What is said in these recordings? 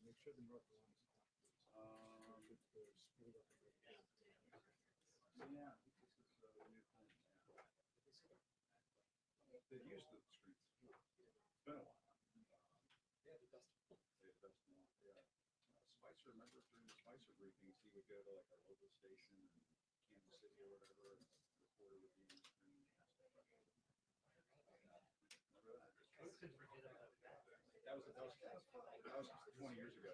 Make sure the north one is yeah, this is the new thing. They've used the streets. It's been a while. Yeah, the dust. Yeah. Spicer, remember during the Spicer briefings, he would go to like a local station in Kansas City or whatever, and the reporter would be on the screen and ask that question. Remember that? That was 20 years ago.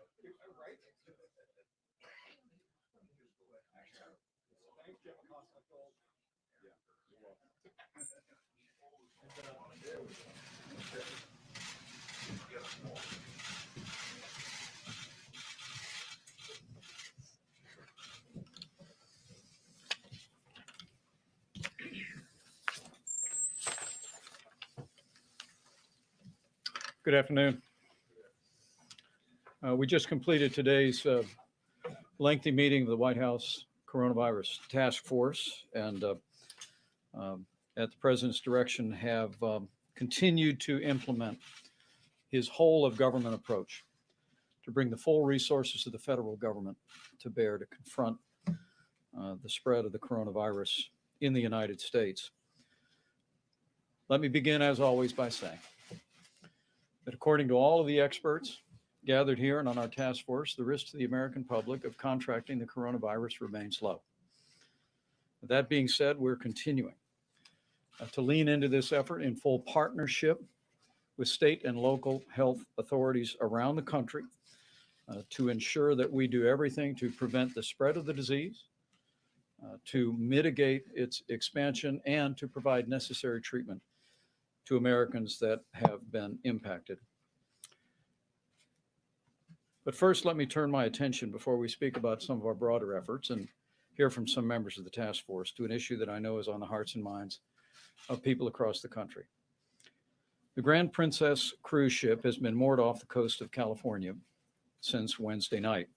Right? Thanks, Jim. Yeah, you're welcome. Good afternoon. We just completed today's lengthy meeting of the White House Coronavirus Task Force, and at the President's direction have continued to implement his whole of government approach to bring the full resources of the federal government to bear to confront the spread of the coronavirus in the United States. Let me begin, as always, by saying that according to all of the experts gathered here and on our task force, the risk to the American public of contracting the coronavirus remains low. That being said, we're continuing to lean into this effort in full partnership with state and local health authorities around the country to ensure that we do everything to prevent the spread of the disease, to mitigate its expansion, and to provide necessary treatment to Americans that have been impacted. But first, let me turn my attention, before we speak about some of our broader efforts and hear from some members of the task force, to an issue that I know is on the hearts and minds of people across the country. The Grand Princess cruise ship has been moored off the coast of California since Wednesday night.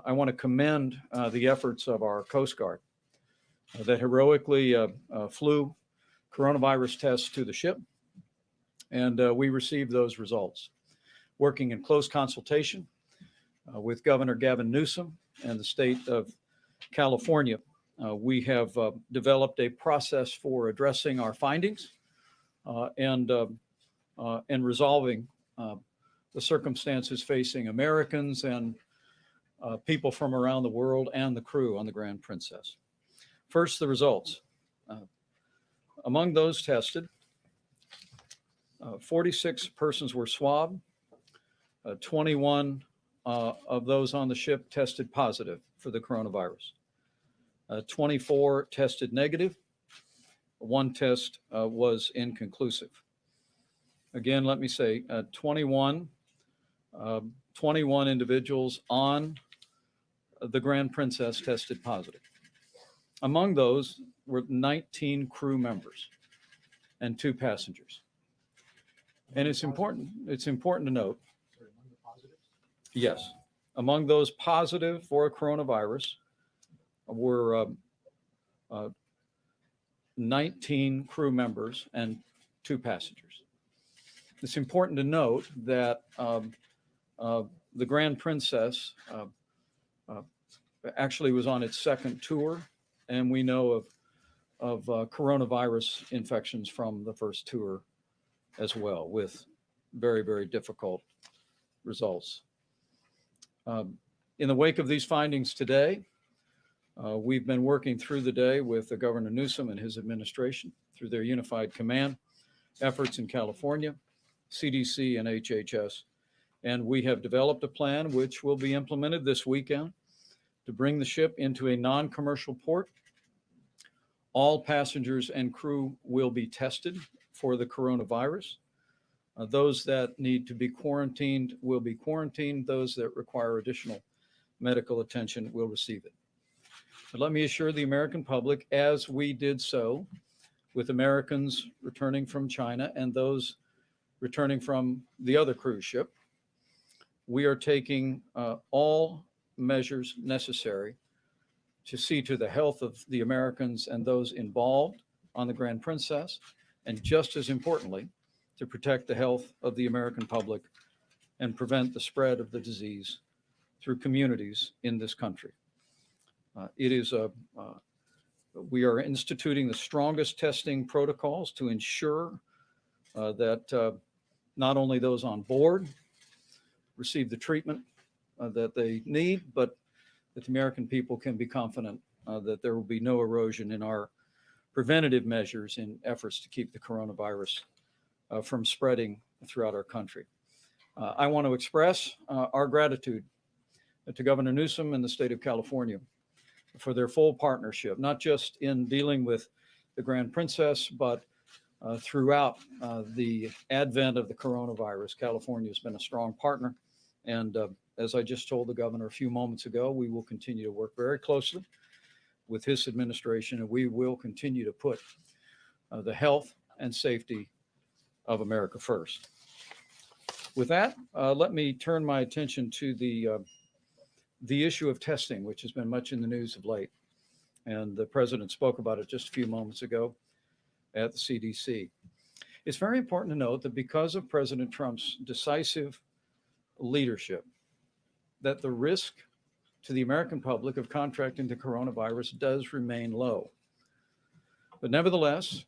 I want to commend the efforts of our Coast Guard that heroically flew coronavirus tests to the ship, and we received those results. Working in close consultation with Governor Gavin Newsom and the state of California, we have developed a process for addressing our findings and resolving the circumstances facing Americans and people from around the world and the crew on the Grand Princess. First, the results. Among those tested, 46 persons were swabbed. 21 of those on the ship tested positive for the coronavirus. 24 tested negative. One test was inconclusive. Again, let me say 21 individuals on the Grand Princess tested positive. Among those were 19 crew members and 2 passengers. And it's important to note, yes, among those positive for coronavirus were 19 crew members and 2 passengers. it's important to note that the Grand Princess uh, actually was on its second tour, and we know of coronavirus infections from the first tour as well, with very, very difficult results. In the wake of these findings today, we've been working through the day with Governor Newsom and his administration through their unified command efforts in California, CDC, and HHS. And we have developed a plan which will be implemented this weekend to bring the ship into a non-commercial port. All passengers and crew will be tested for the coronavirus. Those that need to be quarantined will be quarantined. Those that require additional medical attention will receive it. But let me assure the American public, as we did so with Americans returning from China and those returning from the other cruise ship, we are taking all measures necessary to see to the health of the Americans and those involved on the Grand Princess, and just as importantly, to protect the health of the American public and prevent the spread of the disease through communities in this country. We are instituting the strongest testing protocols to ensure that not only those on board receive the treatment that they need, but that the American people can be confident that there will be no erosion in our preventative measures in efforts to keep the coronavirus from spreading throughout our country. I want to express our gratitude to Governor Newsom and the state of California for their full partnership, not just in dealing with the Grand Princess, but throughout the advent of the coronavirus. California has been a strong partner. And as I just told the governor a few moments ago, we will continue to work very closely with his administration, and we will continue to put the health and safety of America first. With that, let me turn my attention to the issue of testing, which has been much in the news of late. And the president spoke about it just a few moments ago at the CDC. It's very important to note that because of President Trump's decisive leadership, that the risk to the American public of contracting the coronavirus does remain low. But nevertheless,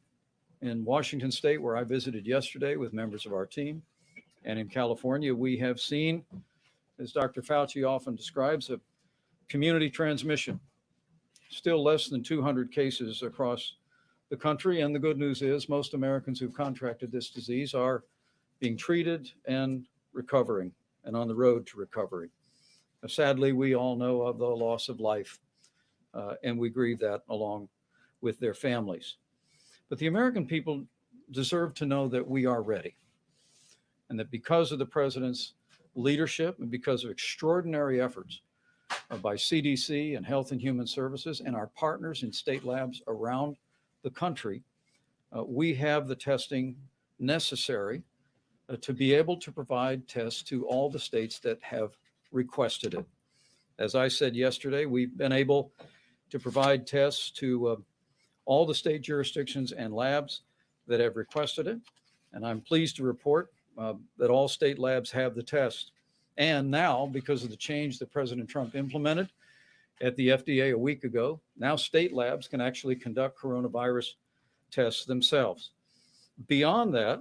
in Washington State, where I visited yesterday with members of our team, and in California, we have seen, as Dr. Fauci often describes, a community transmission. Still less than 200 cases across the country. And the good news is most Americans who've contracted this disease are being treated and recovering and on the road to recovery. Sadly, we all know of the loss of life, and we grieve that along with their families. But the American people deserve to know that we are ready, and that because of the president's leadership and because of extraordinary efforts by CDC and Health and Human Services and our partners in state labs around the country, we have the testing necessary to be able to provide tests to all the states that have requested it. As I said yesterday, we've been able to provide tests to all the state jurisdictions and labs that have requested it. And I'm pleased to report that all state labs have the test. And now, because of the change that President Trump implemented at the FDA a week ago, now state labs can actually conduct coronavirus tests themselves. Beyond that,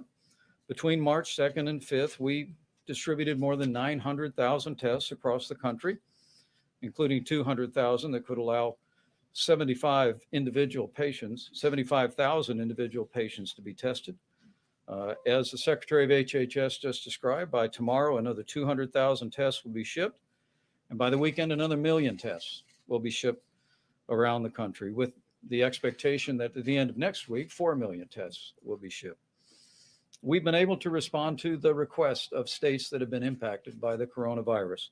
between March 2nd and 5th, we distributed more than 900,000 tests across the country, including 200,000 that could allow 75,000 individual patients to be tested. As the Secretary of HHS just described, by tomorrow, another 200,000 tests will be shipped. And by the weekend, another 1 million tests will be shipped around the country, with the expectation that at the end of next week, 4 million tests will be shipped. We've been able to respond to the request of states that have been impacted by the coronavirus.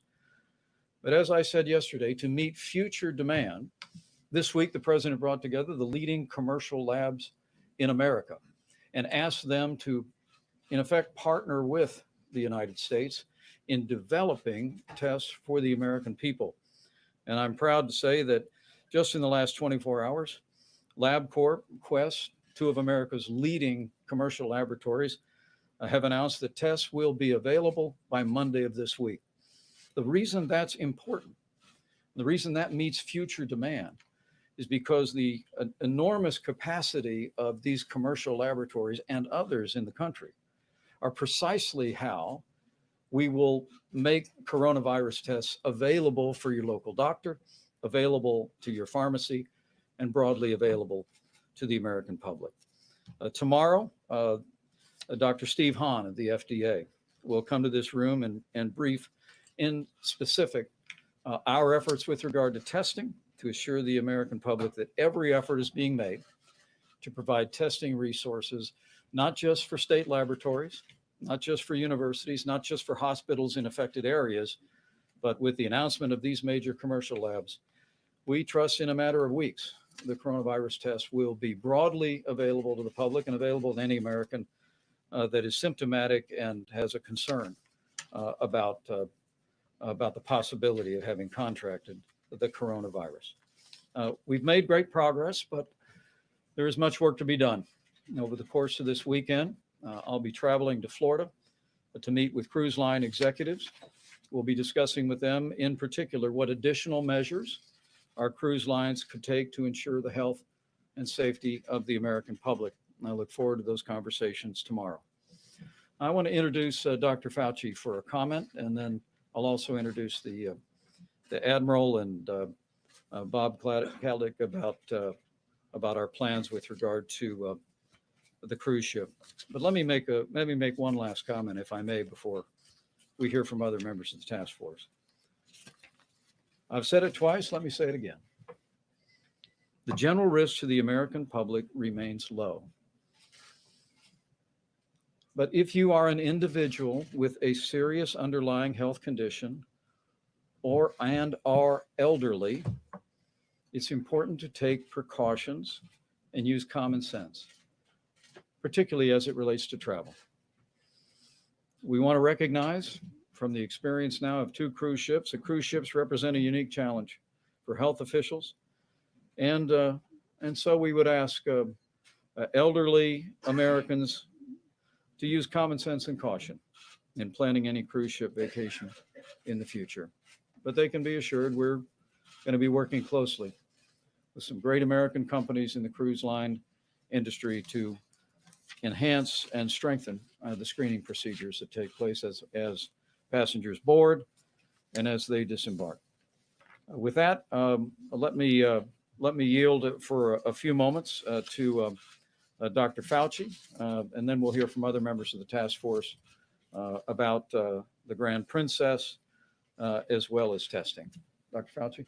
But as I said yesterday, to meet future demand, this week the president brought together the leading commercial labs in America and asked them to, in effect, partner with the United States in developing tests for the American people. And I'm proud to say that just in the last 24 hours, LabCorp, Quest, two of America's leading commercial laboratories, have announced that tests will be available by Monday of this week. The reason that's important, the reason that meets future demand, is because the enormous capacity of these commercial laboratories and others in the country are precisely how we will make coronavirus tests available for your local doctor, available to your pharmacy, and broadly available to the American public. Tomorrow, Dr. Steve Hahn of the FDA will come to this room and brief in specific our efforts with regard to testing to assure the American public that every effort is being made to provide testing resources, not just for state laboratories, not just for universities, not just for hospitals in affected areas, but with the announcement of these major commercial labs, we trust in a matter of weeks, the coronavirus test will be broadly available to the public and available to any American that is symptomatic and has a concern about the possibility of having contracted the coronavirus. We've made great progress, but there is much work to be done. Over the course of this weekend, I'll be traveling to Florida to meet with cruise line executives. We'll be discussing with them in particular what additional measures our cruise lines could take to ensure the health and safety of the American public. I look forward to those conversations tomorrow. I want to introduce Dr. Fauci for a comment, and then I'll also introduce the Admiral and Bob Kaldick about our plans with regard to the cruise ship. But let me make one last comment, if I may, before we hear from other members of the task force. I've said it twice, let me say it again. The general risk to the American public remains low. But if you are an individual with a serious underlying health condition and are elderly, it's important to take precautions and use common sense, particularly as it relates to travel. We want to recognize from the experience now of 2 cruise ships, the cruise ships represent a unique challenge for health officials. And so we would ask elderly Americans to use common sense and caution in planning any cruise ship vacation in the future. But they can be assured we're going to be working closely with some great American companies in the cruise line industry to enhance and strengthen the screening procedures that take place as passengers board and as they disembark. With that, let me yield for a few moments to Dr. Fauci, and then we'll hear from other members of the task force about the Grand Princess as well as testing. Dr. Fauci.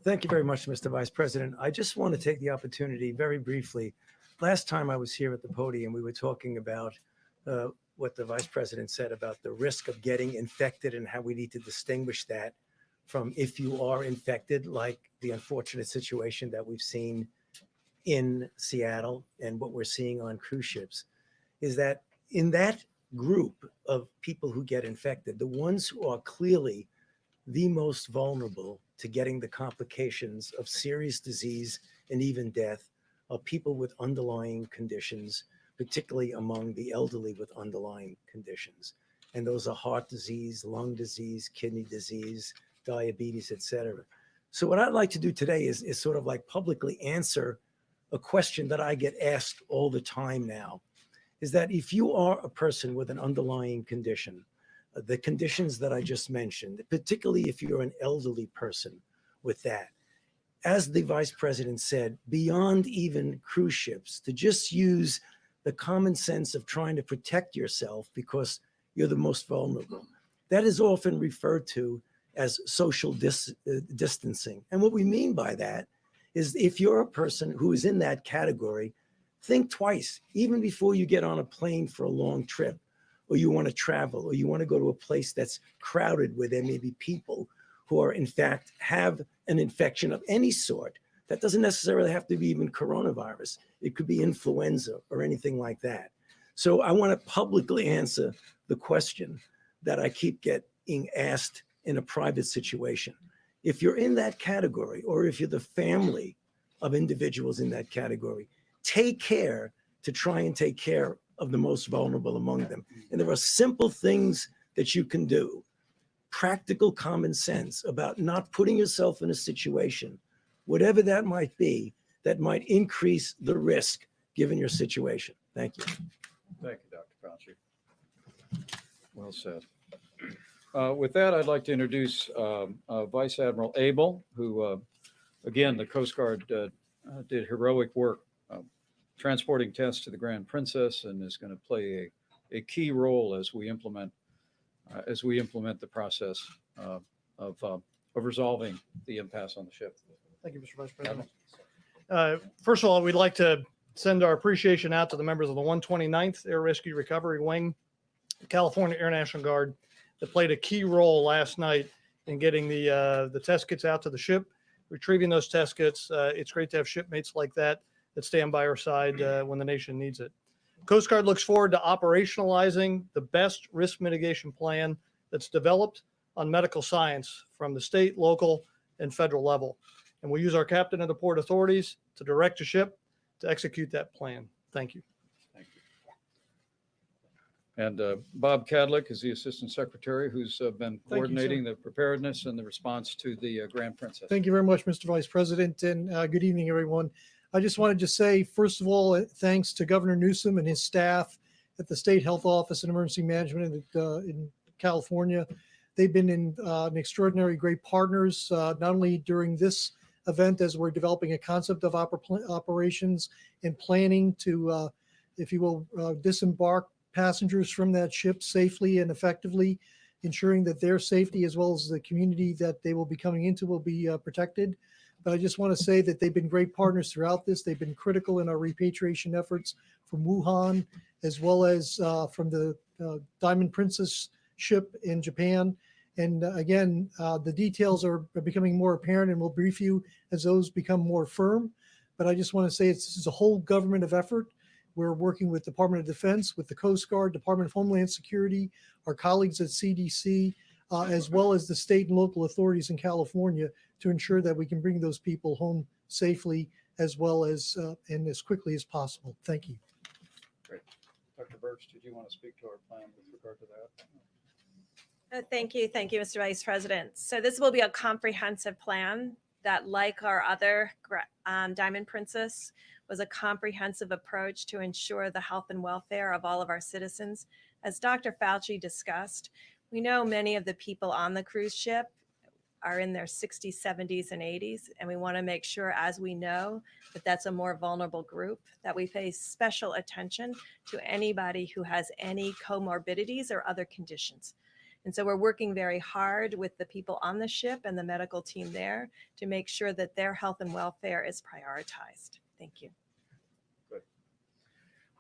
Thank you very much, Mr. Vice President. I just want to take the opportunity very briefly. Last time I was here at the podium, we were talking about what the Vice President said about the risk of getting infected and how we need to distinguish that from if you are infected, like the unfortunate situation that we've seen in Seattle and what we're seeing on cruise ships, is that in that group of people who get infected, the ones who are clearly the most vulnerable to getting the complications of serious disease and even death are people with underlying conditions, particularly among the elderly with underlying conditions. And those are heart disease, lung disease, kidney disease, diabetes, et cetera. So what I'd like to do today is sort of like publicly answer a question that I get asked all the time now, is that if you are a person with an underlying condition, the conditions that I just mentioned, particularly if you're an elderly person with that, as the Vice President said, beyond even cruise ships, to just use the common sense of trying to protect yourself because you're the most vulnerable. That is often referred to as social distancing. And what we mean by that is if you're a person who is in that category, think twice, even before you get on a plane for a long trip, or you want to travel, or you want to go to a place that's crowded where there may be people who are in fact have an infection of any sort. That doesn't necessarily have to be even coronavirus. It could be influenza or anything like that. So I want to publicly answer the question that I keep getting asked in a private situation. If you're in that category, or if you're the family of individuals in that category, take care to try and take care of the most vulnerable among them. And there are simple things that you can do, practical common sense about not putting yourself in a situation, whatever that might be, that might increase the risk given your situation. Thank you. Thank you, Dr. Fauci. Well said. With that, I'd like to introduce Vice Admiral Abel, who, again, the Coast Guard did heroic work transporting tests to the Grand Princess and is going to play a key role as we implement the process of resolving the impasse on the ship. Thank you, Mr. Vice President. First of all, we'd like to send our appreciation out to the members of the 129th Air Rescue Recovery Wing, the California Air National Guard, that played a key role last night in getting the test kits out to the ship, retrieving those test kits. It's great to have shipmates like that stand by our side when the nation needs it. Coast Guard looks forward to operationalizing the best risk mitigation plan that's developed on medical science from the state, local, and federal level. And we'll use our captain and the port authorities to direct the ship to execute that plan. Thank you. Thank you. And Bob Cadlick is the Assistant Secretary who's been coordinating the preparedness and the response to the Grand Princess. Thank you very much, Mr. Vice President, and good evening, everyone. I just wanted to say, first of all, thanks to Governor Newsom and his staff at the State Health Office and Emergency Management in California. They've been an extraordinary great partners, not only during this event as we're developing a concept of operations and planning to, if you will, disembark passengers from that ship safely and effectively, ensuring that their safety as well as the community that they will be coming into will be protected. But I just want to say that they've been great partners throughout this. They've been critical in our repatriation efforts from Wuhan, as well as from the Diamond Princess ship in Japan. And again, the details are becoming more apparent, and we'll brief you as those become more firm. But I just want to say this is a whole government of effort. We're working with Department of Defense, with the Coast Guard, Department of Homeland Security, our colleagues at CDC, as well as the state and local authorities in California to ensure that we can bring those people home safely as well as and as quickly as possible. Thank you. Great. Dr. Birch, did you want to speak to our plan with regard to that? Thank you, Mr. Vice President. So this will be a comprehensive plan that, like our other Diamond Princess, was a comprehensive approach to ensure the health and welfare of all of our citizens. As Dr. Fauci discussed, we know many of the people on the cruise ship are in their 60s, 70s, and 80s, and we want to make sure, as we know, that that's a more vulnerable group, that we pay special attention to anybody who has any comorbidities or other conditions. And so we're working very hard with the people on the ship and the medical team there to make sure that their health and welfare is prioritized. Thank you. Good.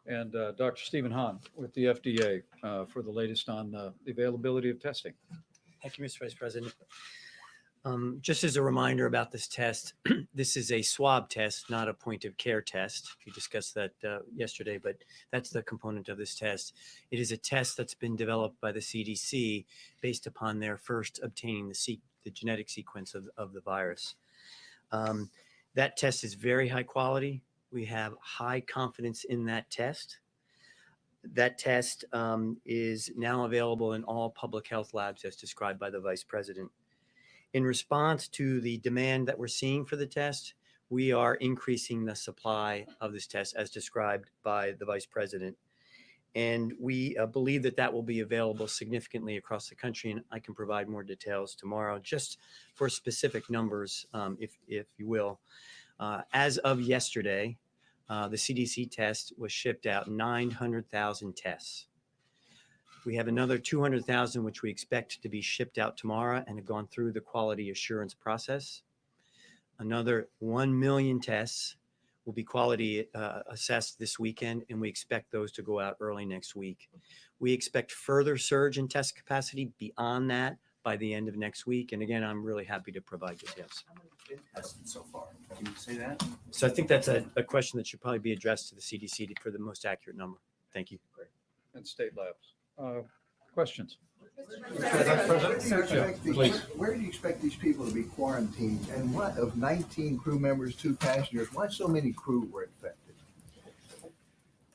And Dr. Stephen Hahn with the FDA for the latest on the availability of testing. Thank you, Mr. Vice President. Just as a reminder about this test, this is a swab test, not a point of care test. We discussed that yesterday, but that's the component of this test. It is a test that's been developed by the CDC based upon their first obtaining the genetic sequence of the virus. That test is very high quality. We have high confidence in that test. That test is now available in all public health labs as described by the Vice President. In response to the demand that we're seeing for the test, we are increasing the supply of this test as described by the Vice President. And we believe that that will be available significantly across the country. And I can provide more details tomorrow, just for specific numbers, if you will. As of yesterday, the CDC test was shipped out 900,000 tests. We have another 200,000, which we expect to be shipped out tomorrow and have gone through the quality assurance process. Another 1 million tests will be quality assessed this weekend, and we expect those to go out early next week. We expect further surge in test capacity beyond that by the end of next week. And again, I'm really happy to provide details. How many have been tested so far? Can you say that? So I think that's a question that should probably be addressed to the CDC for the most accurate number. Thank you. Great. And state labs. Questions? Where do you expect these people to be quarantined? And what of 19 crew members, 2 passengers, why so many crew were infected?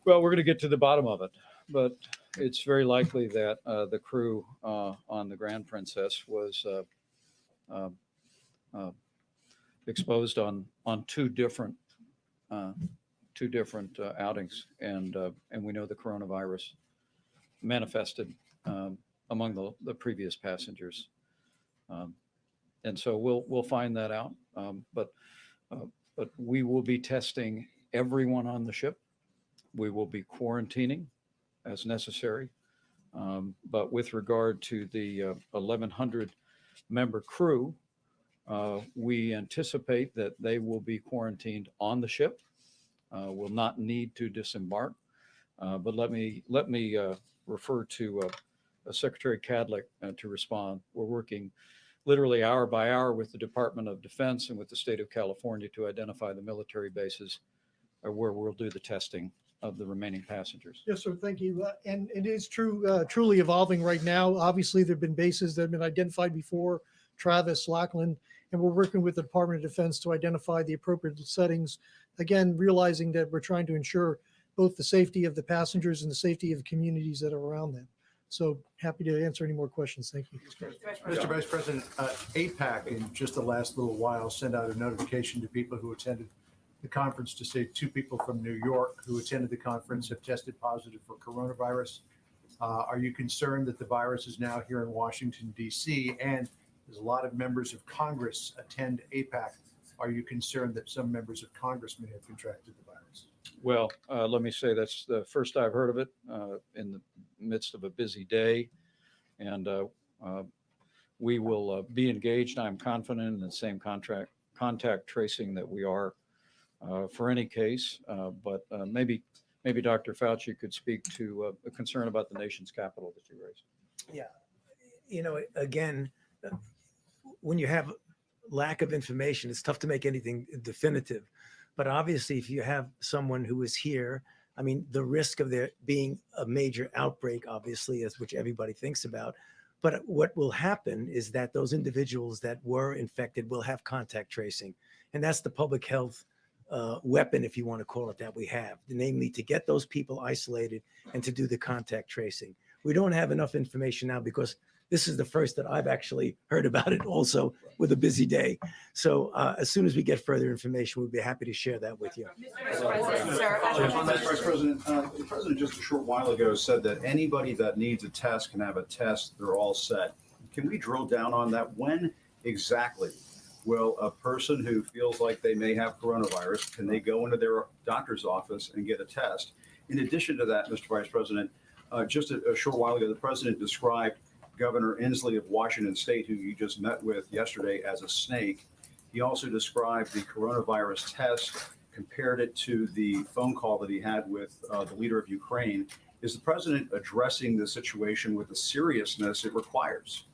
Well, we're going to get to the bottom of it, but it's very likely that the crew on the Grand Princess was uh, uh, exposed on two different outings, and we know the coronavirus manifested among the previous passengers, and so we'll find that out. But we will be testing everyone on the ship. We will be quarantining as necessary. But with regard to the 1,100 member crew, we anticipate that they will be quarantined on the ship, will not need to disembark. But let me refer to Secretary Cadlick to respond. We're working literally hour by hour with the Department of Defense and with the state of California to identify the military bases where we'll do the testing of the remaining passengers. Yes, sir. Thank you. And it is truly evolving right now. Obviously, there have been bases that have been identified before, Travis, Lackland, and we're working with the Department of Defense to identify the appropriate settings. Again, realizing that we're trying to ensure both the safety of the passengers and the safety of the communities that are around them. So happy to answer any more questions. Thank you. Mr. Vice President, APAC in just the last little while sent out a notification to people who attended the conference to say 2 people from New York who attended the conference have tested positive for coronavirus. Are you concerned that the virus is now here in Washington, D.C., and as a lot of members of Congress attend APAC, are you concerned that some members of Congress may have contracted the virus? Well, let me say that's the first I've heard of it in the midst of a busy day. And we will be engaged. I'm confident in the same contact tracing that we are for any case. But maybe Dr. Fauci could speak to a concern about the nation's capital that you raised. Yeah. Again, when you have lack of information, it's tough to make anything definitive. But obviously, if you have someone who is here, I mean, the risk of there being a major outbreak, obviously, is which everybody thinks about. But what will happen is that those individuals that were infected will have contact tracing. And that's the public health weapon, if you want to call it that, we have, namely to get those people isolated and to do the contact tracing. We don't have enough information now because this is the first that I've actually heard about it also with a busy day. So as soon as we get further information, we'll be happy to share that with you. Vice President, the President just a short while ago said that anybody that needs a test can have a test. They're all set. Can we drill down on that? When exactly will a person who feels like they may have coronavirus, can they go into their doctor's office and get a test? In addition to that, Mr. Vice President, just a short while ago, the President described Governor Inslee of Washington State, who you just met with yesterday, as a snake. He also described the coronavirus test, compared it to the phone call that he had with the leader of Ukraine. Is the president addressing the situation with the seriousness it requires?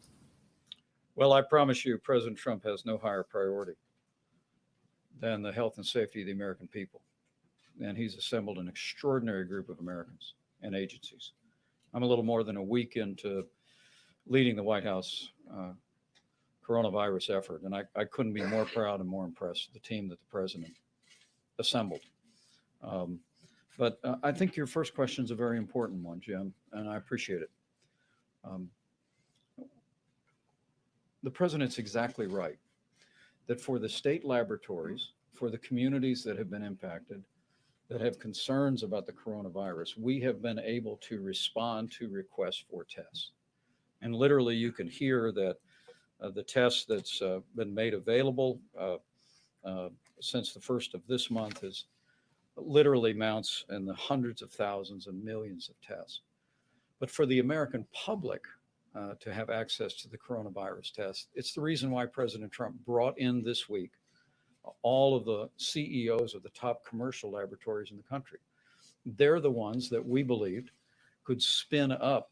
Well, I promise you, President Trump has no higher priority than the health and safety of the American people. And he's assembled an extraordinary group of Americans and agencies. I'm a little more than a week into leading the White House coronavirus effort. And I couldn't be more proud and more impressed with the team that the president assembled. But I think your first question is a very important one, Jim, and I appreciate it. The president's exactly right that for the state laboratories, for the communities that have been impacted, that have concerns about the coronavirus, we have been able to respond to requests for tests. And literally, you can hear that the test that's been made available since the first of this month is literally mounts in the hundreds of thousands and millions of tests. But for the American public to have access to the coronavirus test, it's the reason why President Trump brought in this week all of the CEOs of the top commercial laboratories in the country. They're the ones that we believed could spin up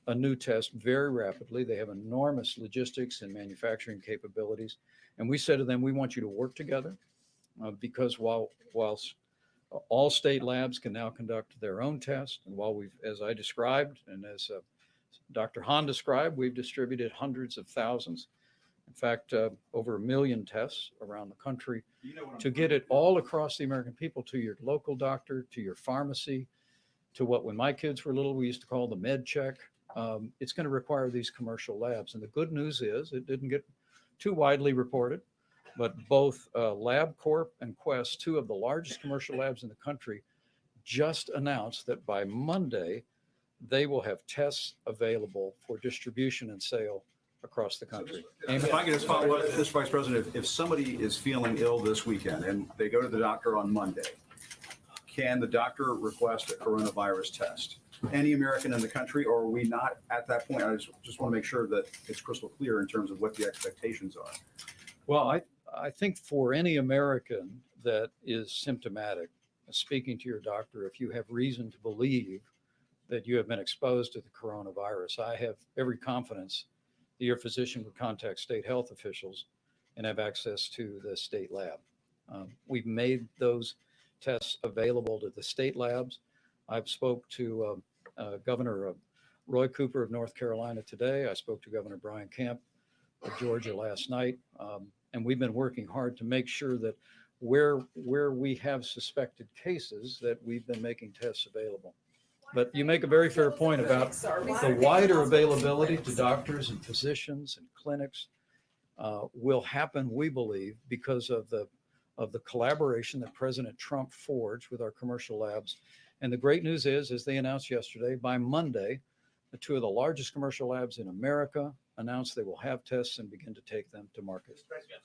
a new test very rapidly. They have enormous logistics and manufacturing capabilities. And we said to them, we want you to work together because whilst all state labs can now conduct their own tests, and while we've, as I described, and as Dr. Hahn described, we've distributed hundreds of thousands. In fact, over 1 million tests around the country You know what I'm to get it all across the American people, to your local doctor, to your pharmacy, to what when my kids were little, we used to call the med check. It's going to require these commercial labs. And the good news is it didn't get too widely reported, but both LabCorp and Quest, two of the largest commercial labs in the country, just announced that by Monday, they will have tests available for distribution and sale across the country. If I could just follow up, Mr. Vice President, if somebody is feeling ill this weekend and they go to the doctor on Monday, can the doctor request a coronavirus test? Any American in the country, or are we not at that point? I just want to make sure that it's crystal clear in terms of what the expectations are. Well, I think for any American that is symptomatic, speaking to your doctor, if you have reason to believe that you have been exposed to the coronavirus, I have every confidence that your physician would contact state health officials and have access to the state lab. We've made those tests available to the state labs. I've spoke to Governor Roy Cooper of North Carolina today. I spoke to Governor Brian Kemp of Georgia last night. And we've been working hard to make sure that where we have suspected cases, that we've been making tests available. But you make a very fair point about the wider availability to doctors and physicians and clinics will happen, we believe, because of the collaboration that President Trump forged with our commercial labs. And the great news is, as they announced yesterday, by Monday, the two of the largest commercial labs in America announced they will have tests and begin to take them to market.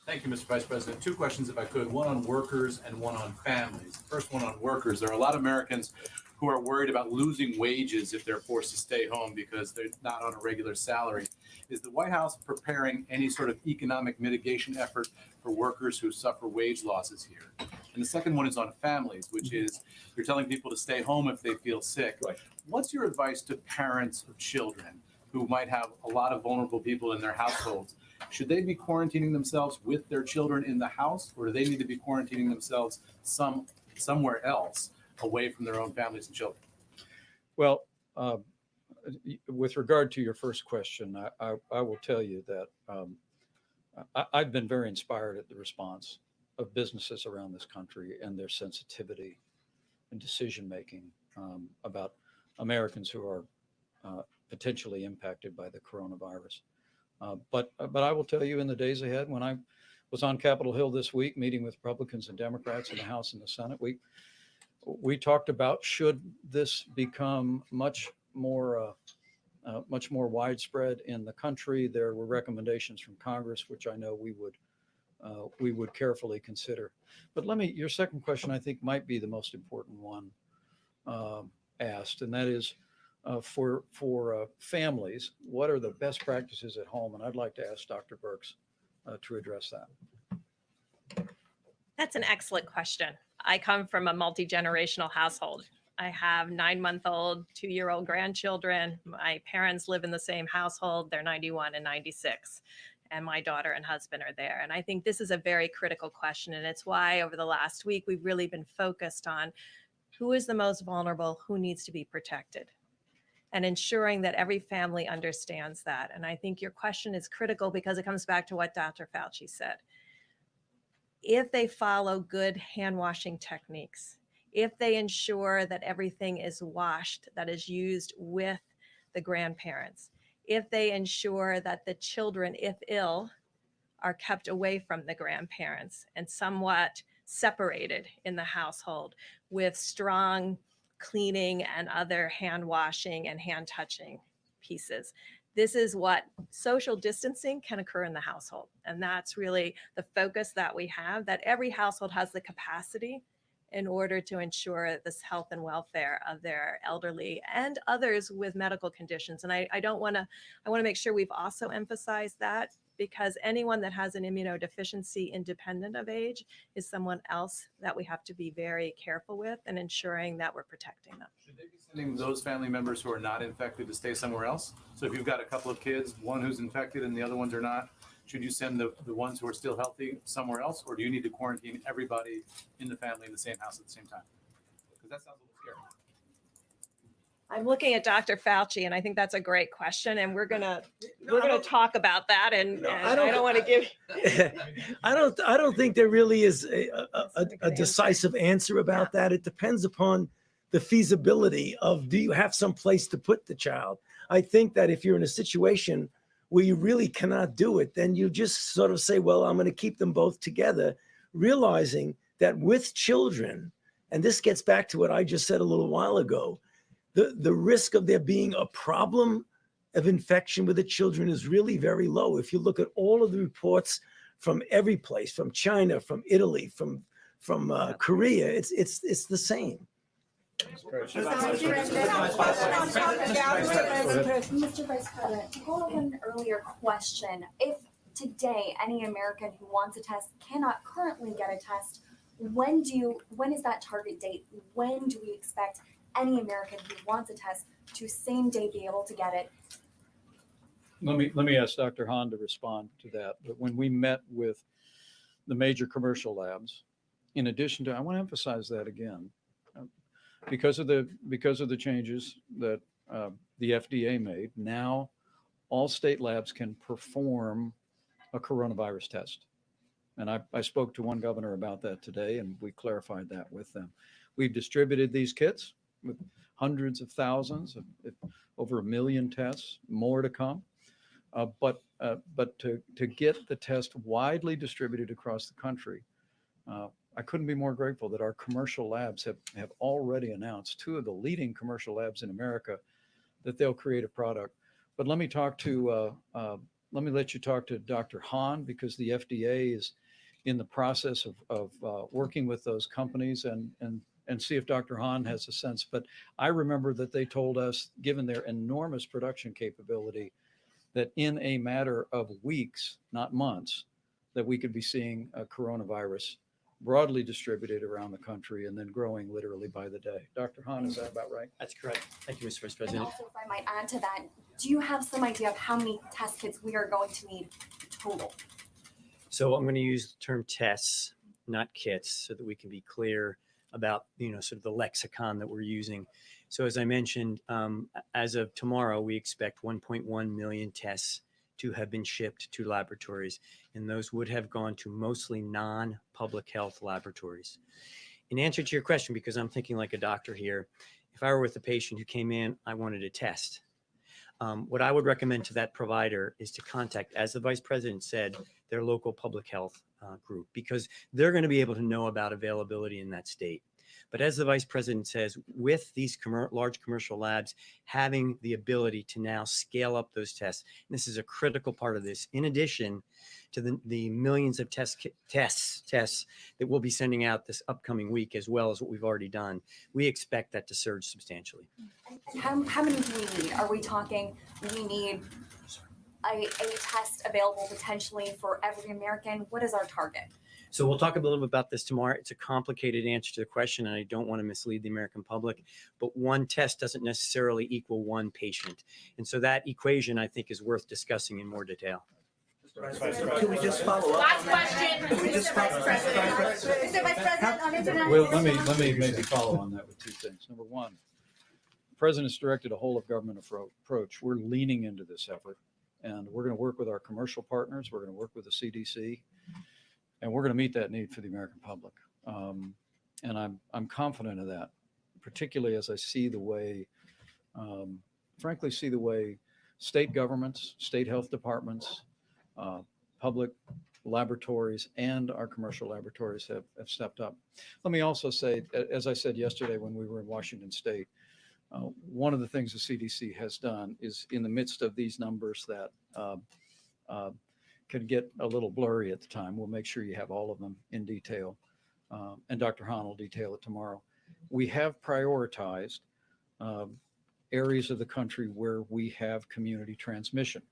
Thank you, Mr. Vice President. Two questions, if I could, one on workers and one on families. First one on workers. There are a lot of Americans who are worried about losing wages if they're forced to stay home because they're not on a regular salary. Is the White House preparing any sort of economic mitigation effort for workers who suffer wage losses here? And the second one is on families, which is you're telling people to stay home if they feel sick. Right. What's your advice to parents of children who might have a lot of vulnerable people in their households? Should they be quarantining themselves with their children in the house, or do they need to be quarantining themselves somewhere else away from their own families and children? Well, with regard to your first question, I will tell you that I've been very inspired at the response of businesses around this country and their sensitivity and decision-making about Americans who are potentially impacted by the coronavirus. But I will tell you, in the days ahead, when I was on Capitol Hill this week, meeting with Republicans and Democrats in the House and the Senate, we talked about, should this become much more widespread in the country, there were recommendations from Congress, which I know we would carefully consider. But your second question, I think, might be the most important one asked, and that is for families, what are the best practices at home? And I'd like to ask Dr. Birx to address that. That's an excellent question. I come from a multi-generational household. I have 9-month-old, 2-year-old grandchildren. My parents live in the same household. They're 91 and 96. And my daughter and husband are there. And I think this is a very critical question. And it's why over the last week, we've really been focused on who is the most vulnerable, who needs to be protected, and ensuring that every family understands that. And I think your question is critical because it comes back to what Dr. Fauci said. If they follow good hand washing techniques, if they ensure that everything is washed, that is used with the grandparents, if they ensure that the children, if ill, are kept away from the grandparents and somewhat separated in the household with strong cleaning and other hand washing and hand touching pieces. This is what social distancing can occur in the household. And that's really the focus that we have, that every household has the capacity in order to ensure this health and welfare of their elderly and others with medical conditions. And I want to make sure we've also emphasized that, because anyone that has an immunodeficiency independent of age is someone else that we have to be very careful with and ensuring that we're protecting them. Should they be sending those family members who are not infected to stay somewhere else? So if you've got a couple of kids, one who's infected and the other ones are not, should you send the ones who are still healthy somewhere else? Or do you need to quarantine everybody in the family in the same house at the same time? Because that sounds a little scary. I'm looking at Dr. Fauci, and I think that's a great question, and we're gonna No, I don't- talk about that. And, No, and I I don't- don't want to give. I don't think there really is a That's a good decisive answer about that. It depends upon the feasibility of, do you have some place to put the child? I think that if you're in a situation where you really cannot do it, then you just sort of say, well, I'm going to keep them both together, realizing that with children, and this gets back to what I just said a little while ago, the risk of there being a problem of infection with the children is really very low. If you look at all of the reports from every place, from China, from Italy, from Korea, it's the same. Mr. Vice President, to follow up on an earlier question, if today any American who wants a test cannot currently get a test, when is that target date? When do we expect any American who wants a test to same day be able to get it? Let me ask Dr. Hahn to respond to that. But when we met with the major commercial labs, in addition to, I want to emphasize that again, because of the changes that the FDA made, now all state labs can perform a coronavirus test. And I spoke to one governor about that today, and we clarified that with them. We've distributed these kits with hundreds of thousands, over 1 million tests, more to come. But to get the test widely distributed across the country, I couldn't be more grateful that our commercial labs have already announced, 2 of the leading commercial labs in America, that they'll create a product. But let me let you talk to Dr. Hahn, because the FDA is in the process of working with those companies and see if Dr. Hahn has a sense. But I remember that they told us, given their enormous production capability, that in a matter of weeks, not months, that we could be seeing a coronavirus broadly distributed around the country and then growing literally by the day. Dr. Hahn, is that about right? That's correct. Thank you, Mr. Vice And President. also, if I might add to that, do you have some idea of how many test kits we are going to need total? So I'm going to use the term tests, not kits, so that we can be clear about, sort of the lexicon that we're using. So as I mentioned, as of tomorrow, we expect 1.1 million tests to have been shipped to laboratories, and those would have gone to mostly non-public health laboratories. In answer to your question, because I'm thinking like a doctor here, if I were with a patient who came in, I wanted a test. What I would recommend to that provider is to contact, as the Vice President said, their local public health group, because they're going to be able to know about availability in that state. But as the Vice President says, with these large commercial labs having the ability to now scale up those tests, and this is a critical part of this, in addition to the millions of tests that we'll be sending out this upcoming week, as well as what we've already done, we expect that to surge substantially. And how many do we need? Are we talking we need a test available potentially for every American? What is our target? So we'll talk a little bit about this tomorrow. It's a complicated answer to the question, and I don't want to mislead the American public, but one test doesn't necessarily equal one patient. And so that equation, I think, is worth discussing in more detail. Can we just follow up? Last question, Mr. Vice President. Mr. Vice President, on international. Well, let me maybe follow on that with 2 things. Number one, the President's directed a whole of government approach. We're leaning into this effort, and we're going to work with our commercial partners. We're going to work with the CDC, and we're going to meet that need for the American public. And I'm confident of that, particularly as I see the way, frankly, see the way state governments, state health departments, public laboratories, and our commercial laboratories have stepped up. Let me also say, as I said yesterday when we were in Washington State, one of the things the CDC has done is, in the midst of these numbers that could get a little blurry at the time, we'll make sure you have all of them in detail, and Dr. Hahn will detail it tomorrow. We have prioritized areas of the country where we have community transmission.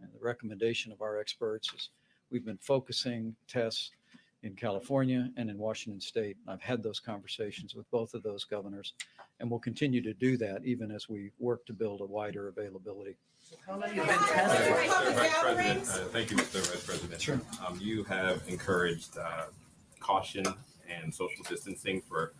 And the recommendation of our experts is we've been focusing tests in California and in Washington State. I've had those conversations with both of those governors, and we'll continue to do that even as we work to build a wider availability. How many have been tested? Mr. Vice President, thank you, Mr. Vice President. Sure. You have encouraged caution and social distancing for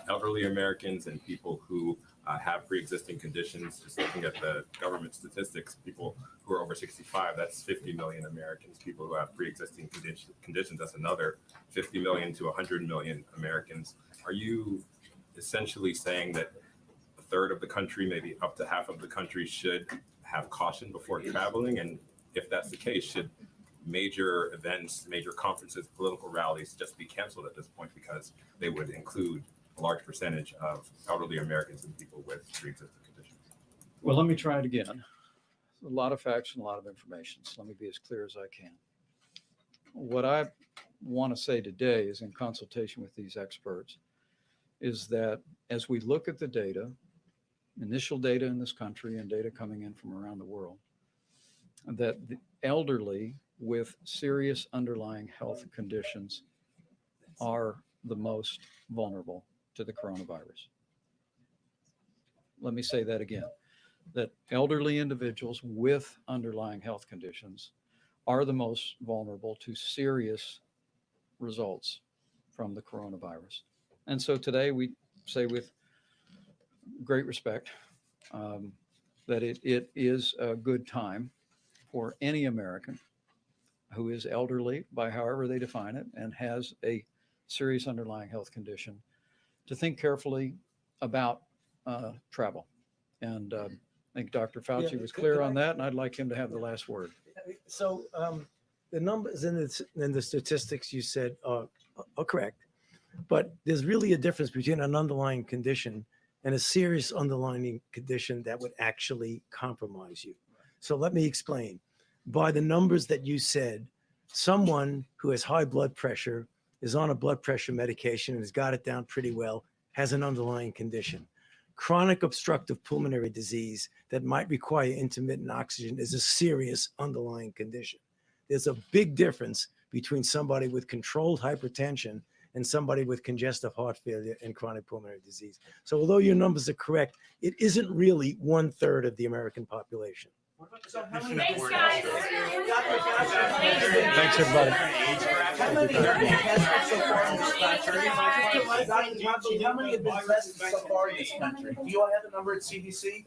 elderly Americans and people who have pre-existing conditions. Just looking at the government statistics, people who are over 65, that's 50 million Americans. People who have pre-existing conditions, that's another 50 million to 100 million Americans. Are you essentially saying that a third of the country, maybe up to half of the country, should have caution before traveling? And if that's the case, should major events, major conferences, political rallies just be canceled at this point because they would include a large percentage of elderly Americans and people with pre-existing conditions? Well, let me try it again. A lot of facts and a lot of information. So let me be as clear as I can. What I want to say today is, in consultation with these experts, is that as we look at the data, initial data in this country and data coming in from around the world, that the elderly with serious underlying health conditions are the most vulnerable to the coronavirus. Let me say that again, that elderly individuals with underlying health conditions are the most vulnerable to serious results from the coronavirus. And so today we say with great respect that it is a good time for any American who is elderly, by however they define it, and has a serious underlying health condition, to think carefully about travel. And I think Dr. Fauci Yeah, was could clear I- on that, and I'd like him to have the last word. So the numbers and the statistics you said are correct, but there's really a difference between an underlying condition and a serious underlying condition that would actually compromise you. So let me explain. By the numbers that you said, someone who has high blood pressure, is on a blood pressure medication and has got it down pretty well, has an underlying condition. Chronic obstructive pulmonary disease that might require intermittent oxygen is a serious underlying condition. There's a big difference between somebody with controlled hypertension and somebody with congestive heart failure and chronic pulmonary disease. So although your numbers are correct, it isn't really 1/3 of the American population. Thanks, guys. Thanks, everybody. How many have been tested so far in this country? How many have been tested so far in this country? Do you all have the number at CDC?